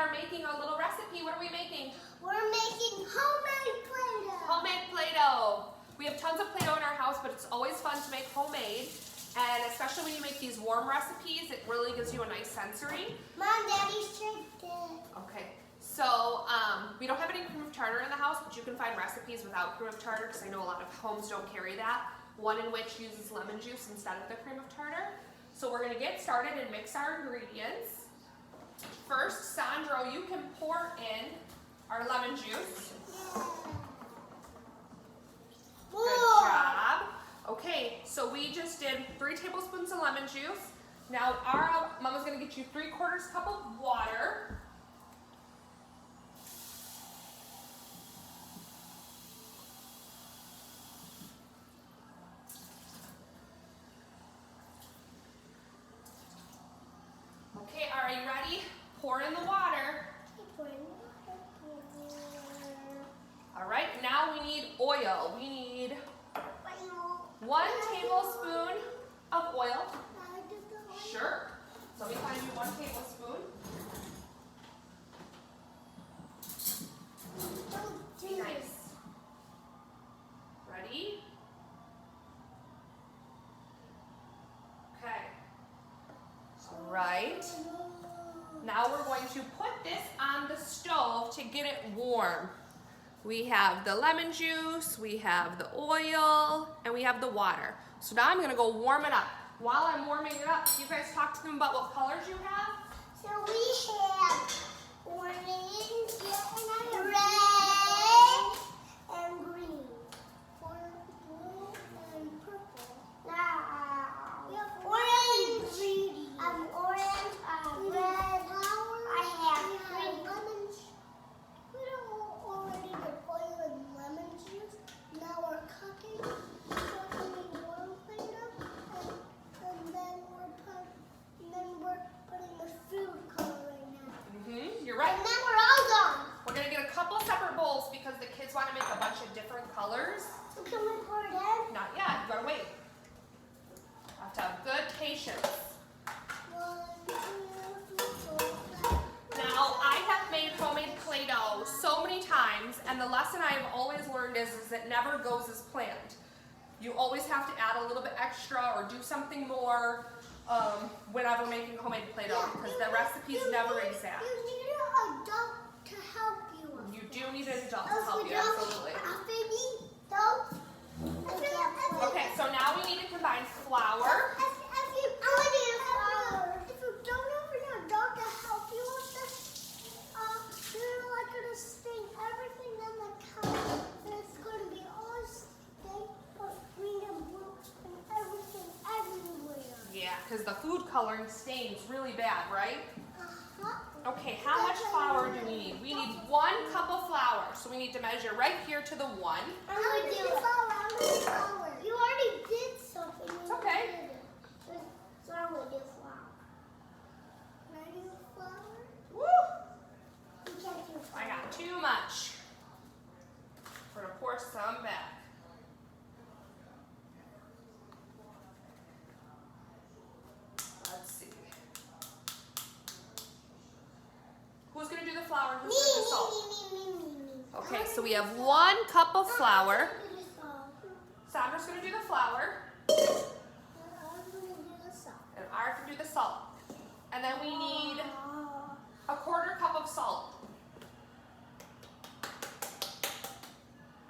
are making a little recipe. What are we making? We're making homemade play-doh. Homemade play-doh. We have tons of play-doh in our house, but it's always fun to make homemade. And especially when you make these warm recipes, it really gives you a nice sensory. Mom, Daddy's tricked it. Okay, so we don't have any cream of tartar in the house, but you can find recipes without cream of tartar because I know a lot of homes don't carry that. One in which uses lemon juice instead of the cream of tartar. So we're gonna get started and mix our ingredients. First, Sandro, you can pour in our lemon juice. Good job. Okay, so we just did 3 tablespoons of lemon juice. Now Mama's gonna get you 3/4 cup of water. Okay, are you ready? Pour in the water. All right, now we need oil. We need 1 tablespoon of oil. Sure. So let me find you 1 tablespoon. Nice. Ready? Okay. All right. Now we're going to put this on the stove to get it warm. We have the lemon juice, we have the oil, and we have the water. So now I'm gonna go warm it up. While I'm warming it up, you guys talk to them about what colors you have? So we have orange, red, and green. Blue and purple. Now, we have orange, red, I have green. Lemon. We don't already did oil and lemon juice. Now we're cooking warm Play-Doh, and then we're putting the food coloring now. You're right. And then we're all done. We're gonna get a couple separate bowls because the kids want to make a bunch of different colors. So can we pour it in? Not yet, you gotta wait. You have to have good patience. 1, 2, 3, 4, 5. Now, I have made homemade Play-Doh so many times, and the lesson I have always learned is it never goes as planned. You always have to add a little bit extra or do something more whenever making homemade Play-Doh because the recipe's never exact. You need an adult to help you. You do need an adult to help you, absolutely. Okay, so now we need to combine flour. If you don't have an adult to help you with this, you're like going to stain everything in the counter. And it's going to be all stained with green and blue and everything everywhere. Yeah, because the food coloring stains really bad, right? Uh-huh. Okay, how much flour do we need? We need 1 cup of flour. So we need to measure right here to the 1. I'm going to do flour. You already did something. It's okay. So I'm going to do flour. Can I do flour? Woo! You can't do flour. I got too much. We're gonna pour some back. Let's see. Who's gonna do the flour and who's gonna do the salt? Me. Okay, so we have 1 cup of flour. I'm going to do the salt. Sandra's gonna do the flour, I'm going to do the salt. and I can do the salt. And then we need 1/4 cup of salt.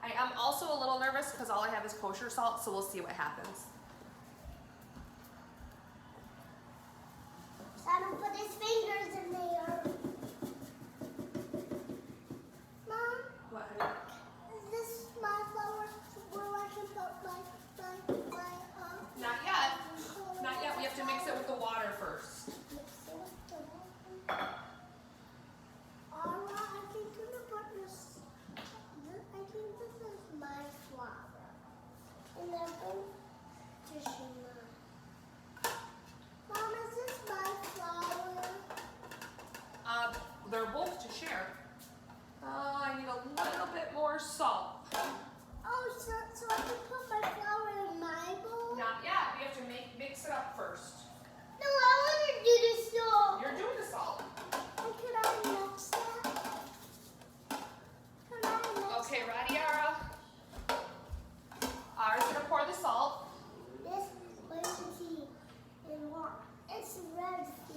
I am also a little nervous because all I have is kosher salt, so we'll see what happens. Son put his fingers in there. Mom, What, honey? is this my flour where I can put my Not yet. Not yet. We have to mix it with the water first. Mix it with the water. Alright, I think I'm gonna put this. I think this is my flour. And then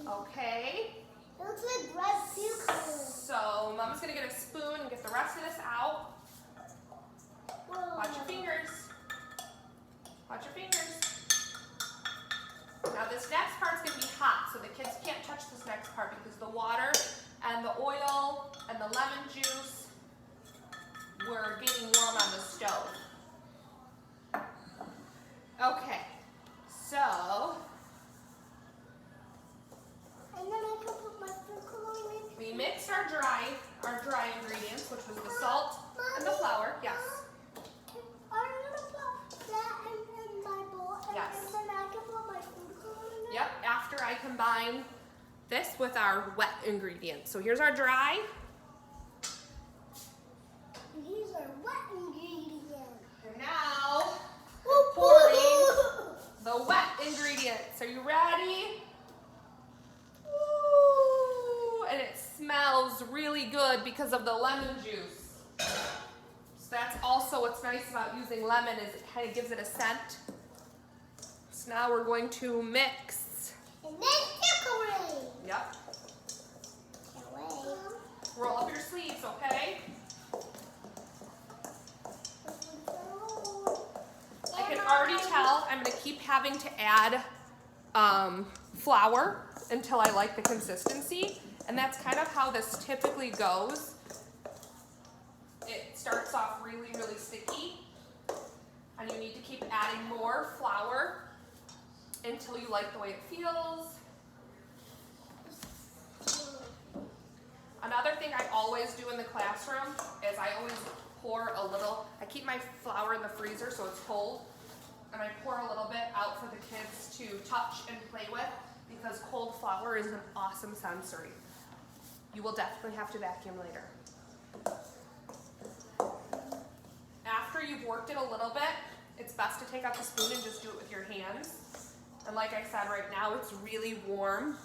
Okay. It looks like red food color. So Mama's gonna get a spoon and get the rest of this out. Whoa. Watch your fingers. Watch your fingers. Now this next part's gonna be hot, so the kids can't touch this next part because the water and the oil and the lemon juice were getting warm on the stove. Okay, so And then I can put my food coloring in. we mixed our dry ingredients, which was the salt and the flour. Yes. Are you gonna put that in my bowl? Yes. And then I can put my food coloring in? Yep, after I combine this with our wet ingredients. So here's our dry. And these are wet ingredients. And now we're pouring the wet ingredients. Are you ready? Ooh, and it smells really good because of the lemon juice. So that's also what's nice about using lemon is it kind of gives it a scent. So now we're going to mix. And then decorate. Yep. Can't wait. Roll up your sleeves, okay? I can already tell I'm going to keep having to add flour until I like the consistency. And that's kind of how this typically goes. It starts off really, really sticky. And you need to keep adding more flour until you like the way it feels. Another thing I always do in the classroom is I always pour a little, I keep my flour in the freezer so it's cold, and I pour a little bit out for the kids to touch and play with because cold flour is an awesome sensory. You will definitely have to vacuum later. After you've worked it a little bit, it's best to take out the spoon and just do it with your hands. And like I said, right now it's really warm,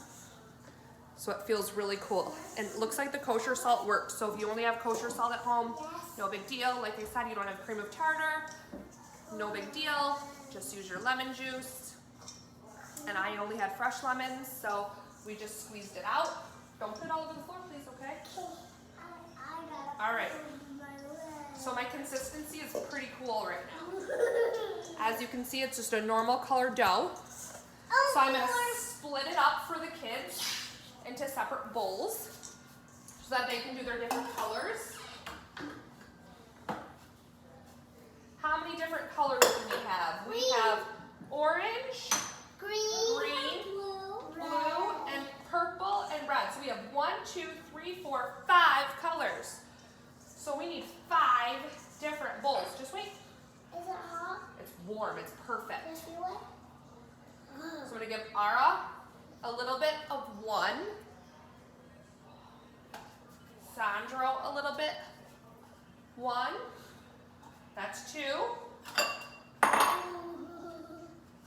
so it feels really cool. And it looks like the kosher salt works. So if you only have kosher salt at home, no big deal. Like I said, you don't have cream of tartar, no big deal. Just use your lemon juice. And I only had fresh lemons, so we just squeezed it out. Don't put it all over the floor, please, okay? All right. So my consistency is pretty cool right now. As you can see, it's just a normal color dough. So I'm going to split it up for the kids into separate bowls so that they can do their different colors. How many different colors do we have? We have orange, green, blue, and purple, and red. So we have 1, 2, 3, 4, 5 colors. So we need 5 different bowls. Just wait. Is it hot? It's warm. It's perfect. Does it feel it? So I'm going to give Ara a little bit of 1. Sandro a little bit. 1. That's 2.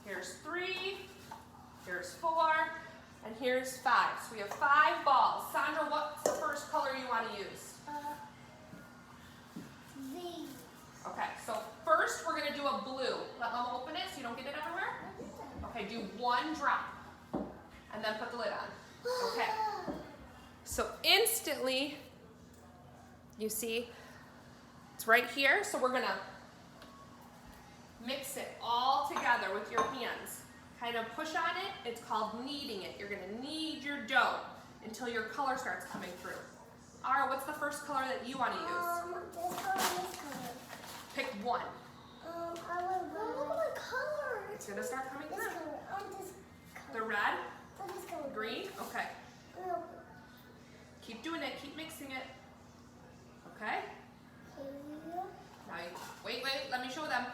Here's 3. Here's 4. And here's 5. So we have 5 balls. Sandra, what's the first color you want to use? These. Okay, so first we're going to do a blue. Let Mama open it so you don't get it everywhere. Okay, do 1 drop. And then put the lid on. Okay. So instantly, you see, it's right here. So we're going to mix it all together with your hands. Kind of push on it. It's called kneading it. You're going to knead your dough until your color starts coming through. Ara, what's the first color that you want to use? This color, this color. Pick 1. I would look at the color. It's going to start coming This through. color. This The color. red? This color. Green? Okay. Blue. Keep doing it. Keep mixing it. Okay? Blue. Now, wait, let me show them.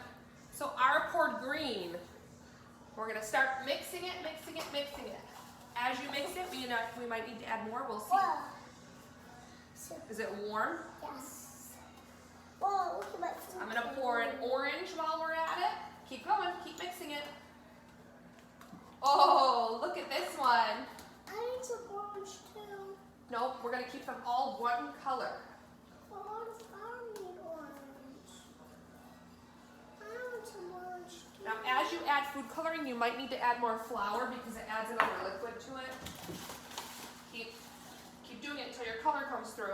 So Ara poured green. We're going to start mixing it. As you mix it, we might need to add more. We'll see. Whoa. Is it warm? Yes. Whoa, look at my food. I'm going to pour an orange while we're at it. Keep going. Keep mixing it. Oh, look at this one. I need some orange too. Nope, we're going to keep them all one color. Well, what if I need orange? I don't want some orange. Now, as you add food coloring, you might need to add more flour because it adds another liquid to it. Keep doing it until your color comes through.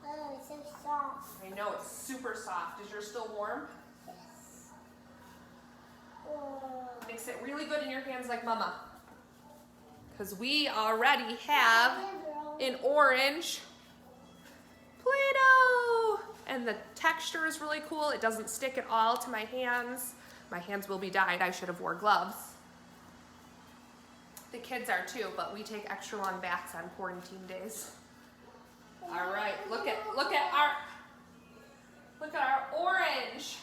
Oh, it's so soft. I know, it's super soft. Is yours still warm? Yes. Oh. Mix it really good in your hands like Mama. Because we already have an orange Play-Doh. And the texture is really cool. It doesn't stick at all to my hands. My hands will be dyed. I should have wore gloves. The kids are too, but we take extra long baths on quarantine days. All right, look at our orange.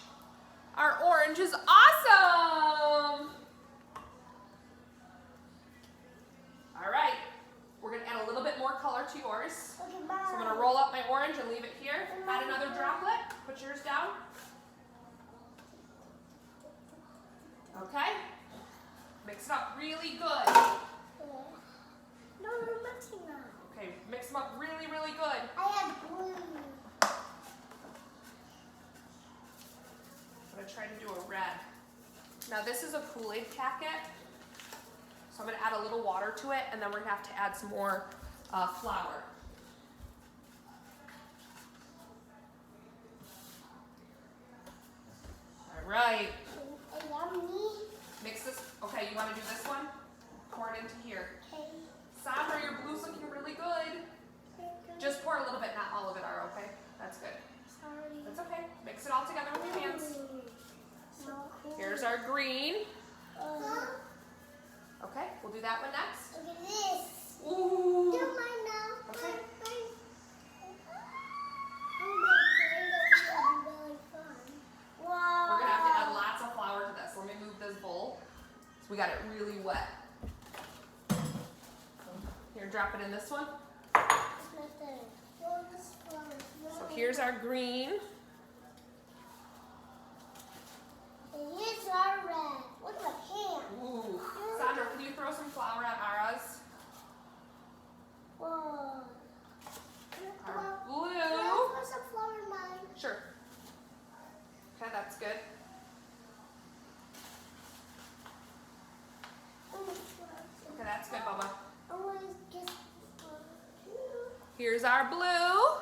Our orange is awesome. All right, we're gonna add a little bit more color to yours. So I'm gonna roll up my orange and leave it here. Add another droplet, put yours down. Okay, mix it up really good. No, we're mixing them. Okay, mix them up really, really good. I have blue. I'm gonna try to do a red. Now this is a Kool-Aid packet. So I'm gonna add a little water to it and then we're gonna have to add some more flour. All right. Yummy. Mix this, okay, you wanna do this one? Pour it into here. Okay. Sandra, your blue's looking really good. Just pour a little bit, not all of it, Ara, okay? That's good. Sorry. That's okay. Mix it all together with your hands. So cool. Here's our green. Uh, Okay, we'll do that one next. Look at this. Ooh. Do mine now. Okay. Mine. Oh, my really fun. Wow. We're gonna have to add lots of flour to this. Let me move this bowl. So we got it really wet. Here, drop it in this one. So here's our green. And here's our red. Look at my hand. Ooh. Sandra, can you throw some flour at Ara's? Whoa. Our blue. Can I put some flour in mine? Sure. Okay, that's good. Okay, that's good, Bubba. I want to get Here's our blue.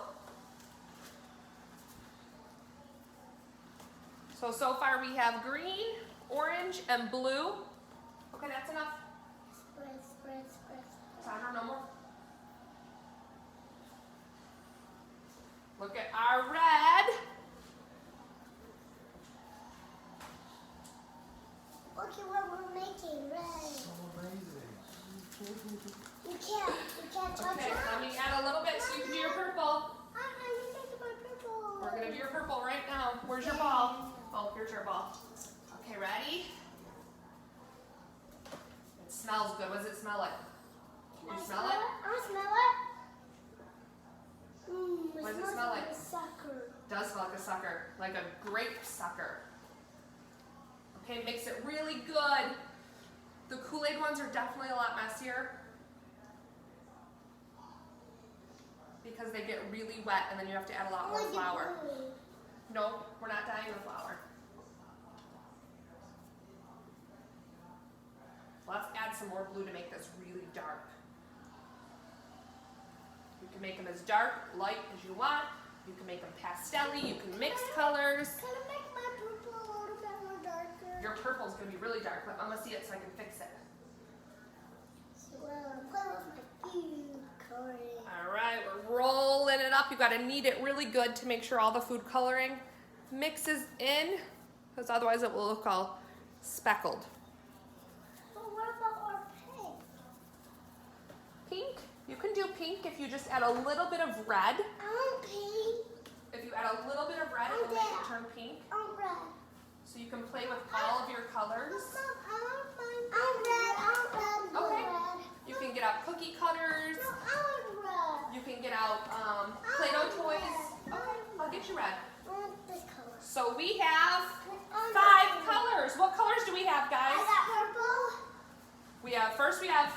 So far we have green, orange, and blue. Okay, that's enough. spread. Sandra, no more. Look at our red. Look at what we're making, red. So amazing. You can't touch Okay, it. let me add a little bit so you can do your purple. I'm making my purple. We're gonna do your purple right now. Where's your ball? Oh, here's your ball. Okay, ready? It smells good. What does it smell like? Can You I smell it? I smell it. What does it smells smell like? a sucker. Does smell like a sucker, like a grape sucker. Okay, mix it really good. The Kool-Aid ones are definitely a lot messier because they get really wet and then you have to add a lot more flour. No, we're not dyeing the flour. Let's add some more blue to make this really dark. You can make them as dark, light as you want. You can make them pastel-y, you can mix colors. Can I make my purple a little bit more darker? Your purple's gonna be really dark. Let Mama see it so I can fix it. Well, I'm playing with my food coloring. All right, we're rolling it up. You gotta knead it really good to make sure all the food coloring mixes in, because otherwise it will look all speckled. But what about our pink? Pink, you can do pink if you just add a little bit of red. I want pink. If you add a little bit of red, it will make it turn pink. I want red. So you can play with all of your colors. Mom, I want mine. I want red. I want red. Okay. Red. You can get out cookie cutters. No, I want red. You can get out Play-Doh toys. Okay, I'll get you red. I want this color. So we have I want 5 this colors. What colors do we have, color. guys? I got purple. We have, first we have